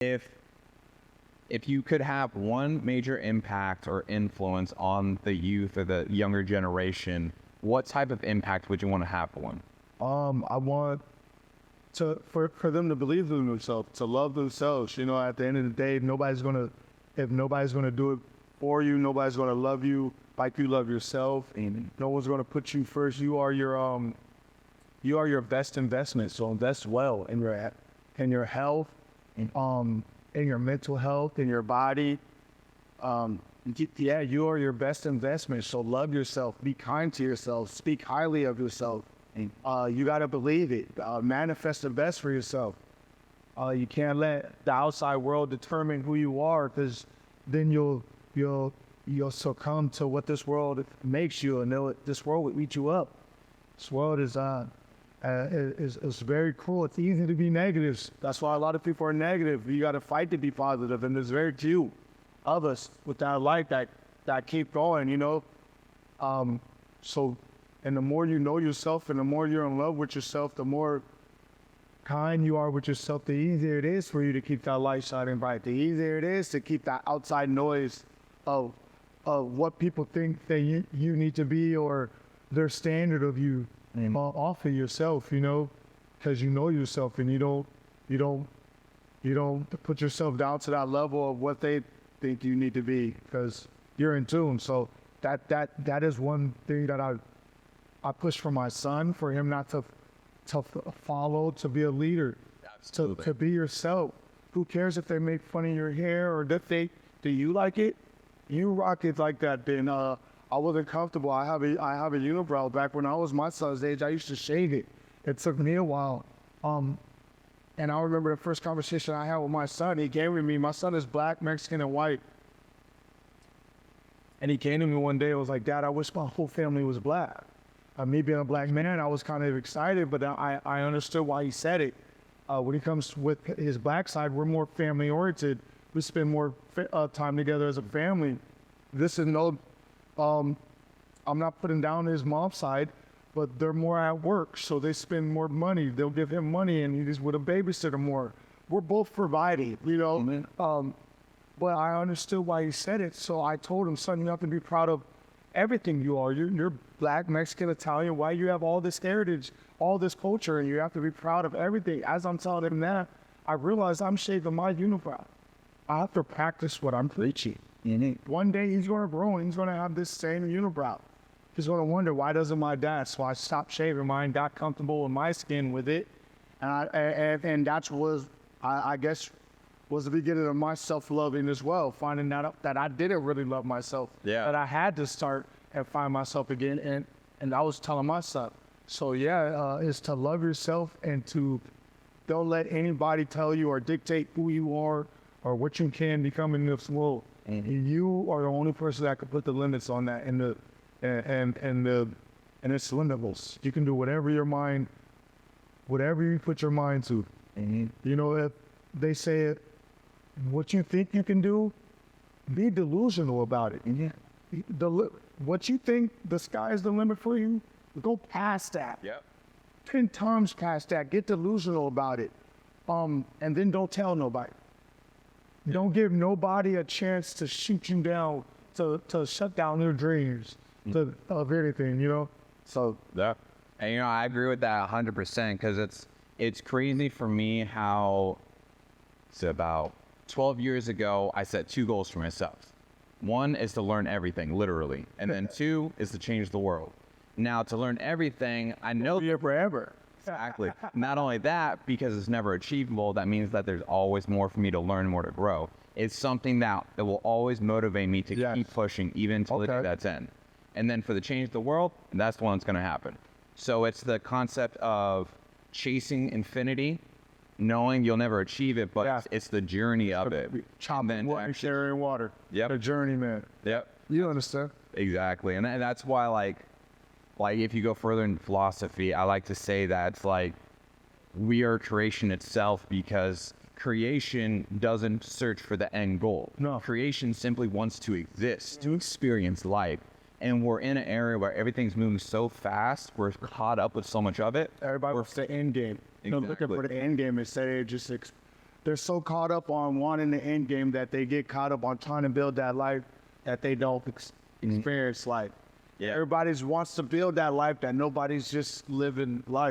If you could have one major impact or influence on the youth or the younger generation, what type of impact would you want to have for one? I want for them to believe in themselves, to love themselves. You know, at the end of the day, if nobody's gonna do it for you, nobody's gonna love you like you love yourself. And no one's gonna put you first. You are your best investment. So invest well in your health, in your mental health, in your body. Yeah, you are your best investment. So love yourself, be kind to yourself, speak highly of yourself. You got to believe it. Manifest the best for yourself. You can't let the outside world determine who you are, because then you'll succumb to what this world makes you, and this world will eat you up. This world is very cruel. It's easy to be negative. That's why a lot of people are negative. You got to fight to be positive, and there's very few of us with that light that keep going. You know, and the more you know yourself, and the more you're in love with yourself, the more kind you are with yourself, the easier it is for you to keep that light shining bright. The easier it is to keep that outside noise of what people think that you need to be, or their standard of you, off of yourself. You know, because you know yourself, and you don't put yourself down to that level of what they think you need to be, because you're in tune. So that is one thing that I push for my son, for him not to follow, to be a leader, to be yourself. Who cares if they make fun of your hair, or do you like it? You rock it like that. Then I wasn't comfortable. I have a unibrow. Back when I was my son's age, I used to shave it. It took me a while. And I remember the first conversation I had with my son. He came to me. My son is black, Mexican, and white. And he came to me one day. I was like, "Dad, I wish my whole family was black." Me being a black man, I was kind of excited, but I understood why he said it. When it comes with his black side, we're more family oriented. We spend more time together as a family. This is no, I'm not putting down his mom's side, but they're more at work, so they spend more money. They'll give him money, and he's with a babysitter more. We're both providing, you know. Mm-hmm. But I understood why he said it, so I told him, "Son, you have to be proud of everything you are. You're black, Mexican, Italian, white. You have all this heritage, all this culture, and you have to be proud of everything." As I'm telling him that, I realized I'm shaving my unibrow. I have to practice what I'm preaching. Mm-hmm. One day he's going to grow, and he's going to have this same unibrow. He's going to wonder, why doesn't my dad? So I stopped shaving mine, got comfortable in my skin with it, and that was, I guess, was the beginning of my self-loving as well, finding out that I didn't really love myself, that I had to start and find myself again, and I was telling myself. So it's to love yourself, and to don't let anybody tell you or dictate who you are or what you can become in this world. Mm-hmm. You are the only person that can put the limits on that, and it's limitless. You can do whatever you put your mind to. Mm-hmm. You know, if they say it, what you think you can do, be delusional about it. Mm-hmm. What you think the sky is the limit for you, go past that. Yep. 10 times past that. Get delusional about it. And then don't tell nobody. Yeah. Don't give nobody a chance to shoot you down, to shut down their dreams, of anything, you know? So, yeah. And, you know, I agree with that 100%, because it's crazy for me how it's about 12 years ago, I set 2 goals for myself. One is to learn everything, literally. And then 2 is to change the world. Now, to learn everything, I know... Be here forever. Exactly. Not only that, because it's never achievable, that means that there's always more for me to learn, more to grow. It's something that will always motivate me to keep pushing, even until the day that's in. And then for the change the world, that's the one that's going to happen. So it's the concept of chasing infinity, knowing you'll never achieve it, but it's the journey of it. Sharing water. Yep. The journey, man. Yep. You understand? Exactly. And that's why, like if you go further in philosophy, I like to say that it's like we are creation itself, because creation doesn't search for the end goal. No. Creation simply wants to exist, to experience life. And we're in an area where everything's moving so fast, we're caught up with so much of it. Everybody wants the end game. Exactly. Looking for the end game instead of just they're so caught up on wanting the end game that they get caught up on trying to build that life that they don't experience life. Yeah. Everybody wants to build that life that nobody's just living life.